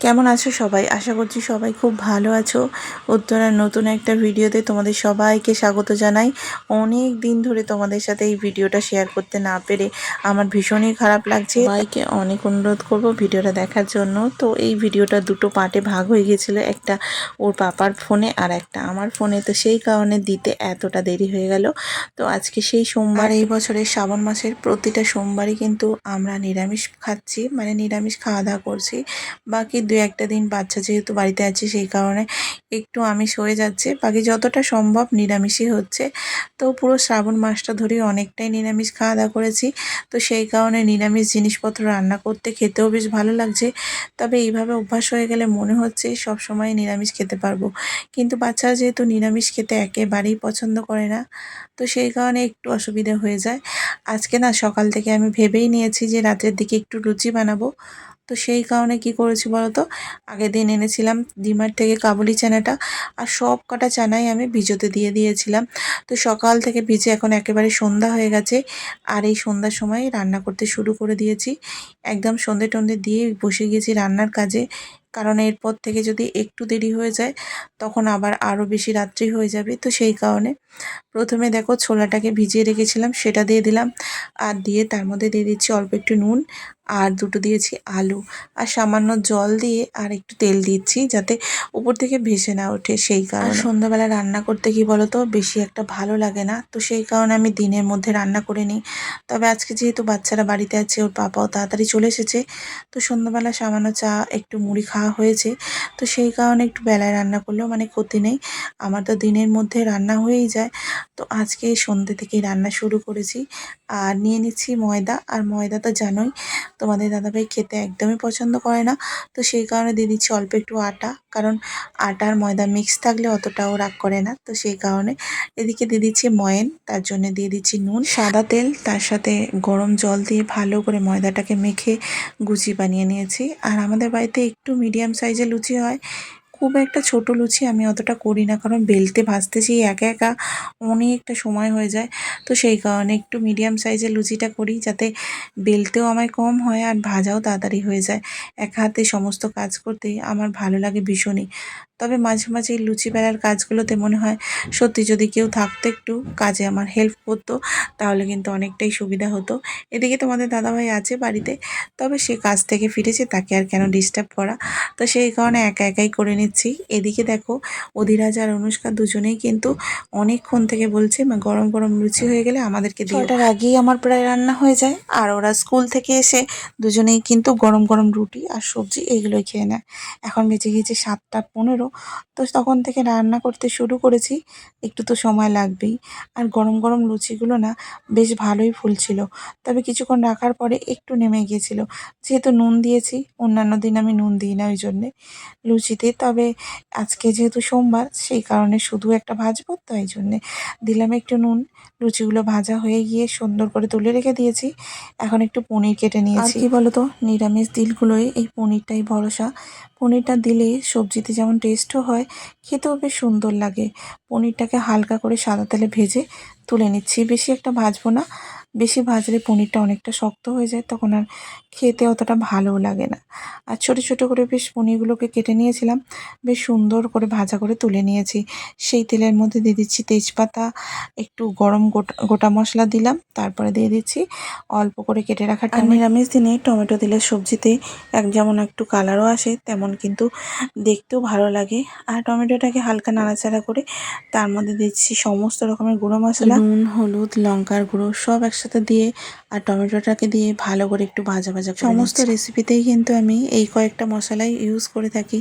কেমন আছো সবাই? আশা করছি সবাই খুব ভালো আছো। উত্তরার নতুন একটা ভিডিওতে তোমাদের সবাইকে স্বাগত জানাই। অনেক দিন ধরে তোমাদের সাথে এই ভিডিওটা শেয়ার করতে না পেরে আমার ভীষণই খারাপ লাগছে। সবাইকে অনেক অনুরোধ করব ভিডিওটা দেখার জন্য। তো এই ভিডিওটা দুটো পার্টে ভাগ হয়ে গিয়েছিল, একটা ওর পাপার ফোনে আর একটা আমার ফোনে। তো সেই কারণে দিতে এতটা দেরি হয়ে গেল। তো আজকে সেই সোমবার, এই বছরের শ্রাবণ মাসের প্রতিটা সোমবারই কিন্তু আমরা নিরামিষ খাচ্ছি, মানে নিরামিষ খাওয়া দাওয়া করছি। বাকি দু একটা দিন বাচ্চা যেহেতু বাড়িতে আছে সেই কারণে একটু আমিষ হয়ে যাচ্ছে, বাকি যতটা সম্ভব নিরামিষই হচ্ছে। তো পুরো শ্রাবণ মাসটা ধরেই অনেকটাই নিরামিষ খাওয়া দাওয়া করেছি। তো সেই কারণে নিরামিষ জিনিসপত্র রান্না করতে খেতেও বেশ ভালো লাগছে। তবে এইভাবে অভ্যাস হয়ে গেলে মনে হচ্ছে সব সময় নিরামিষ খেতে পারবো, কিন্তু বাচ্চারা যেহেতু নিরামিষ খেতে একেবারেই পছন্দ করে না, তো সেই কারণে একটু অসুবিধা হয়ে যায়। আজকে না সকাল থেকে আমি ভেবেই নিয়েছি যে রাতের দিকে একটু লুচি বানাবো। তো সেই কারণে কি করেছি বলো তো, আগের দিন এনেছিলাম ডিমার্ট থেকে কাবুলি চানাটা, আর সব কটা চানাই আমি ভিজোতে দিয়ে দিয়েছিলাম। তো সকাল থেকে ভিজে এখন একেবারে সন্ধ্যা হয়ে গেছে, আর এই সন্ধ্যার সময় রান্না করতে শুরু করে দিয়েছি। একদম সন্ধে টন্ধে দিয়ে বসে গিয়েছি রান্নার কাজে, কারণ এরপর থেকে যদি একটু দেরি হয়ে যায় তখন আবার আরও বেশি রাত্রি হয়ে যাবে। তো সেই কারণে প্রথমে দেখো ছোলাটাকে ভিজিয়ে রেখেছিলাম সেটা দিয়ে দিলাম, আর দিয়ে তার মধ্যে দিয়ে দিচ্ছি অল্প একটু নুন, আর দুটো দিয়েছি আলু, আর সামান্য জল দিয়ে আর একটু তেল দিচ্ছি যাতে উপর থেকে ভেসে না ওঠে সেই কারণে। আর সন্ধ্যাবেলা রান্না করতে কি বলো তো, বেশি একটা ভালো লাগে না, তো সেই কারণে আমি দিনের মধ্যে রান্না করে নিই। তবে আজকে যেহেতু বাচ্চারা বাড়িতে আছে, ওর পাপাও তাড়াতাড়ি চলে এসেছে, তো সন্ধ্যাবেলা সামান্য চা একটু মুড়ি খাওয়া হয়েছে। তো সেই কারণে একটু বেলায় রান্না করলেও মানে ক্ষতি নেই, আমার তো দিনের মধ্যে রান্না হয়েই যায়। তো আজকে সন্ধ্যে থেকেই রান্না শুরু করেছি। আর নিয়ে নিচ্ছি ময়দা, আর ময়দা তো জানোই তোমাদের দাদাভাই খেতে একদমই পছন্দ করে না। তো সেই কারণে দিয়ে দিচ্ছি অল্প একটু আটা, কারণ আটা আর ময়দা মিক্স থাকলে অতটাও রাগ করে না। তো সেই কারণে এদিকে দিয়ে দিচ্ছি ময়ান, তার জন্য দিয়ে দিচ্ছি নুন, সাদা তেল, তার সাথে গরম জল দিয়ে ভালো করে ময়দাটাকে মেখে গুচি বানিয়ে নিয়েছি। আর আমাদের বাড়িতে একটু মিডিয়াম সাইজের লুচি হয়, খুব একটা ছোট লুচি আমি অতটা করি না, কারণ বেলতে ভাজতে যেয়ে একা একা অনেকটা সময় হয়ে যায়। তো সেই কারণে একটু মিডিয়াম সাইজের লুচিটা করি, যাতে বেলতেও আমায় কম হয় আর ভাজাও তাড়াতাড়ি হয়ে যায়। এক হাতে সমস্ত কাজ করতে আমার ভালো লাগে ভীষণই। তবে মাঝে মাঝে এই লুচি বেলার কাজগুলোতে মনে হয় সত্যি যদি কেউ থাকতো একটু কাজে আমার হেল্প করতো, তাহলে কিন্তু অনেকটাই সুবিধা হতো। এদিকে তোমাদের দাদাভাই আছে বাড়িতে, তবে সে কাজ থেকে ফিরেছে, তাকে আর কেন ডিস্টার্ব করা। তো সেই কারণে একা একাই করে নিচ্ছি। এদিকে দেখো অধিরাজ আর অনুষ্কা দুজনেই কিন্তু অনেকক্ষণ থেকে বলছে মা গরম গরম লুচি হয়ে গেলে আমাদেরকে দিও। ছটার আগেই আমার প্রায় রান্না হয়ে যায়, আর ওরা স্কুল থেকে এসে দুজনেই কিন্তু গরম গরম রুটি আর সবজি এগুলোই খেয়ে নেয়। এখন বেজে গিয়েছে 7টা 15, তো তখন থেকে রান্না করতে শুরু করেছি, একটু তো সময় লাগবেই। আর গরম গরম লুচিগুলো না বেশ ভালোই ফুলছিল, তবে কিছুক্ষণ রাখার পরে একটু নেমে গিয়েছিল, যেহেতু নুন দিয়েছি। অন্যান্য দিন আমি নুন দিই না ওই জন্যে লুচিতে, তবে আজকে যেহেতু সোমবার সেই কারণে শুধু একটা ভাজবো, তো এই জন্যে দিলাম একটু নুন। লুচিগুলো ভাজা হয়ে গিয়ে সুন্দর করে তুলে রেখে দিয়েছি। এখন একটু পনির কেটে নিয়েছি। আর কি বলতো, নিরামিষ দিনগুলোয় এই পনিরটাই ভরসা। পনিরটা দিলে সবজিতে যেমন টেস্টও হয়, খেতেও বেশ সুন্দর লাগে। পনিরটাকে হালকা করে সাদা তেলে ভেজে তুলে নিচ্ছি, বেশি একটা ভাজবো না, বেশি ভাজলে পনিরটা অনেকটা শক্ত হয়ে যায়, তখন আর খেতে অতটা ভালোও লাগে না। আর ছোটো ছোটো করে বেশ পনিরগুলোকে কেটে নিয়েছিলাম, বেশ সুন্দর করে ভাজা করে তুলে নিয়েছি। সেই তেলের মধ্যে দিয়ে দিচ্ছি তেজপাতা, একটু গরম গোটা গোটা মশলা দিলাম, তারপরে দিয়ে দিচ্ছি অল্প করে কেটে রাখা টমেটো। নিরামিষ দিনে টমেটো দিলে সবজিতে যেমন একটু কালারও আসে, তেমন কিন্তু দেখতেও ভালো লাগে। আর টমেটোটাকে হালকা নাড়াচাড়া করে তার মধ্যে দিচ্ছি সমস্ত রকমের গুঁড়ো মশলা, নুন, হলুদ, লঙ্কার গুঁড়ো সব একসাথে দিয়ে, আর টমেটোটাকে দিয়ে ভালো করে একটু ভাজা ভাজা করে সমস্ত রেসিপিতেই কিন্তু আমি এই কয়েকটা মশলাই ইউজ করে থাকি।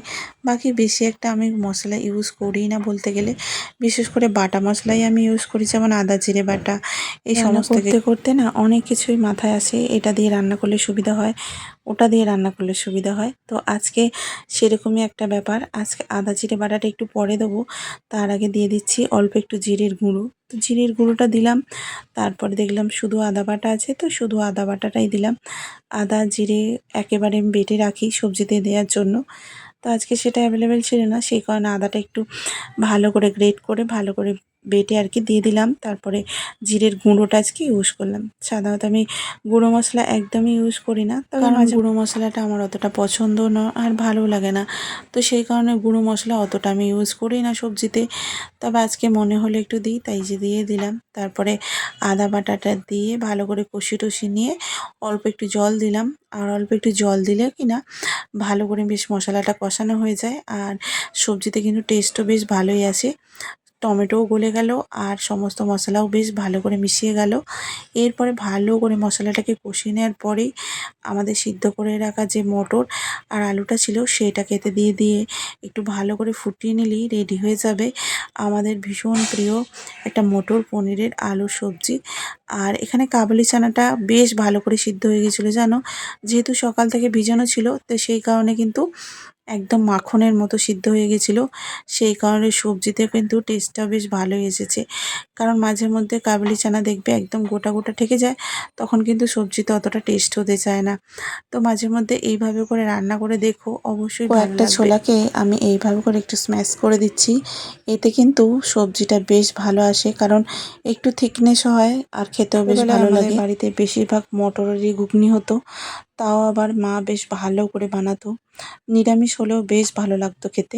বাকি বেশি একটা আমি মশলা ইউজ করি না বলতে গেলে, বিশেষ করে বাটা মশলাই আমি ইউজ করি, যেমন আদা জিরে বাটা। এই সমস্ত করতে করতে না অনেক কিছুই মাথায় আসে, এটা দিয়ে রান্না করলে সুবিধা হয়, ওটা দিয়ে রান্না করলে সুবিধা হয়। তো আজকে সেরকমই একটা ব্যাপার, আজকে আদা জিরে বাটাটা একটু পরে দেবো, তার আগে দিয়ে দিচ্ছি অল্প একটু জিরের গুঁড়ো। তো জিরের গুঁড়োটা দিলাম, তারপরে দেখলাম শুধু আদা বাটা আছে, তো শুধু আদা বাটাটাই দিলাম। আদা জিরে একেবারে বেটে রাখি সবজিতে দেওয়ার জন্য, তো আজকে সেটা অ্যাভেলেবেল ছিল না, সেই কারণে আদাটা একটু ভালো করে গ্রেট করে ভালো করে বেটে আর কি দিয়ে দিলাম। তারপরে জিরের গুঁড়োটা আজকে ইউজ করলাম। সাধারণত আমি গুঁড়ো মশলা একদমই ইউজ করি না, কারণ গুঁড়ো মশলাটা আমার অতটা পছন্দ নয় আর ভালো লাগে না। তো সেই কারণে গুঁড়ো মশলা অতটা আমি ইউজ করি না সবজিতে। তবে আজকে মনে হলো একটু দিই, তাই যে দিয়ে দিলাম। তারপরে আদা বাটাটা দিয়ে ভালো করে কষি টষি নিয়ে অল্প একটু জল দিলাম। আর অল্প একটু জল দিলে কি না ভালো করে বেশ মশলাটা কষানো হয়ে যায়, আর সবজিতে কিন্তু টেস্টও বেশ ভালোই আসে। টমেটোও গলে গেল আর সমস্ত মশলাও বেশ ভালো করে মিশিয়ে গেল। এরপরে ভালো করে মশলাটাকে কষিয়ে নেওয়ার পরেই আমাদের সিদ্ধ করে রাখা যে মটর আর আলুটা ছিল সেটাকে এতে দিয়ে দিয়ে একটু ভালো করে ফুটিয়ে নিলেই রেডি হয়ে যাবে আমাদের ভীষণ প্রিয় একটা মটর পনিরের আলু সবজি। আর এখানে কাবুলি চানাটা বেশ ভালো করে সিদ্ধ হয়ে গেছিলো জানো, যেহেতু সকাল থেকে ভিজানো ছিল, তো সেই কারণে কিন্তু একদম মাখনের মতো সিদ্ধ হয়ে গেছিলো। সেই কারণে সবজিতে কিন্তু টেস্টটা বেশ ভালোই এসেছে। কারণ মাঝে মধ্যে কাবুলি চানা দেখবে একদম গোটা গোটা থেকে যায়, তখন কিন্তু সবজিতে অতটা টেস্ট হতে চায় না। তো মাঝে মধ্যে এইভাবে করে রান্না করে দেখো, অবশ্যই ভালো লাগবে। ছোলাকে আমি এইভাবে করে একটু স্ম্যাশ করে দিচ্ছি, এতে কিন্তু সবজিটা বেশ ভালো আসে, কারণ একটু থিকনেস হয় আর খেতেও বেশ ভালো লাগে। বাড়িতে বেশিরভাগ মটরেরই ঘুগনি হতো, তাও আবার মা বেশ ভালো করে বানাতো। নিরামিষ হলেও বেশ ভালো লাগতো খেতে।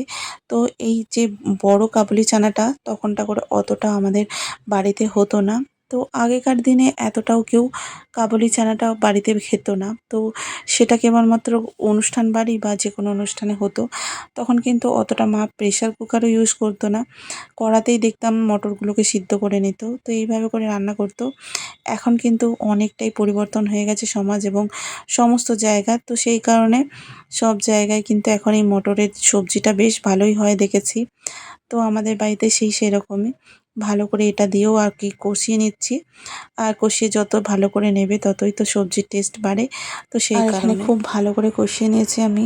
তো এই যে বড় কাবুলি চানাটা তখনটা করে অতটা আমাদের বাড়িতে হতো না। তো আগেকার দিনে এতটাও কেউ কাবুলি চানাটা বাড়িতে খেত না। তো সেটা কেবলমাত্র অনুষ্ঠান বাড়ি বা যে কোনো অনুষ্ঠানে হতো। তখন কিন্তু অতটা মা প্রেশার কুকারও ইউজ করতো না, কড়াতেই দেখতাম মটরগুলোকে সিদ্ধ করে নিত। তো এইভাবে করে রান্না করতো। এখন কিন্তু অনেকটাই পরিবর্তন হয়ে গেছে সমাজ এবং সমস্ত জায়গা। তো সেই কারণে সব জায়গায় কিন্তু এখন এই মটরের সবজিটা বেশ ভালোই হয় দেখেছি। তো আমাদের বাড়িতে সেরকমই ভালো করে এটা দিয়েও আর কি কষিয়ে নিচ্ছি। আর কষিয়ে যত ভালো করে নেবে ততই তো সবজির টেস্ট বাড়ে। তো সেই কারণে খুব ভালো করে কষিয়ে নিয়েছি আমি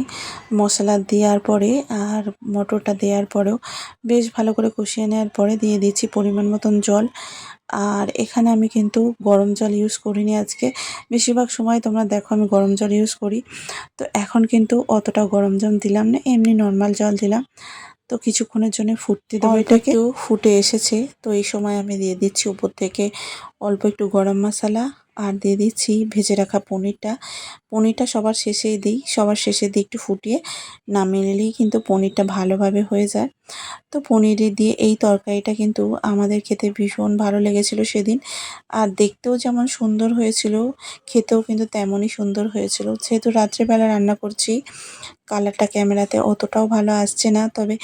মশলা দেওয়ার পরে, আর মটরটা দেওয়ার পরেও বেশ ভালো করে কষিয়ে নেওয়ার পরে দিয়ে দিচ্ছি পরিমাণ মতন জল। আর এখানে আমি কিন্তু গরম জল ইউজ করিনি আজকে। বেশিরভাগ সময় তোমরা দেখো আমি গরম জল ইউজ করি। তো এখন কিন্তু অতটা গরম জল দিলাম না, এমনি নর্মাল জল দিলাম। তো কিছুক্ষণের জন্য ফুটতে দেবো এটাকে। একটু ফুটে এসেছে, তো এই সময় আমি দিয়ে দিচ্ছি উপর থেকে অল্প একটু গরম মশলা, আর দিয়ে দিচ্ছি ভেজে রাখা পনিরটা। পনিরটা সবার শেষেই দিই, সবার শেষে দিয়ে একটু ফুটিয়ে নামিয়ে নিলেই কিন্তু পনিরটা ভালোভাবে হয়ে যায়। তো পনির দিয়ে এই তরকারিটা কিন্তু আমাদের খেতে ভীষণ ভালো লেগেছিল সেদিন। আর দেখতেও যেমন সুন্দর হয়েছিল, খেতেও কিন্তু তেমনই সুন্দর হয়েছিল। যেহেতু রাত্রেবেলা রান্না করছি, কালারটা ক্যামেরাতে অতটাও ভালো আসছে না, তবে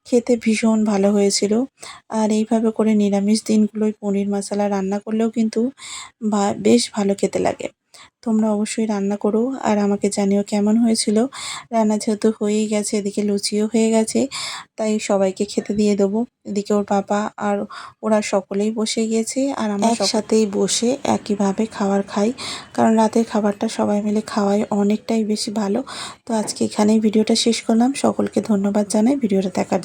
খেতে ভীষণ ভালো হয়েছিল। আর এইভাবে করে নিরামিষ দিনগুলোয় পনির মশলা রান্না করলেও কিন্তু বেশ ভালো খেতে লাগে। তোমরা অবশ্যই রান্না করো আর আমাকে জানিও কেমন হয়েছিল। রান্না যেহেতু হয়েই গেছে, এদিকে লুচিও হয়ে গেছে, তাই সবাইকে খেতে দিয়ে দেবো। এদিকে ওর বাবা আর ওরা সকলেই বসে গিয়েছে, আর আমরা একসাথেই বসে একইভাবে খাবার খাই, কারণ রাতের খাবারটা সবাই মিলে খাওয়াই অনেকটাই বেশি ভালো। তো আজকে এখানেই ভিডিওটা শেষ করলাম। সকলকে ধন্যবাদ জানাই ভিডিওটা দেখার জন্য।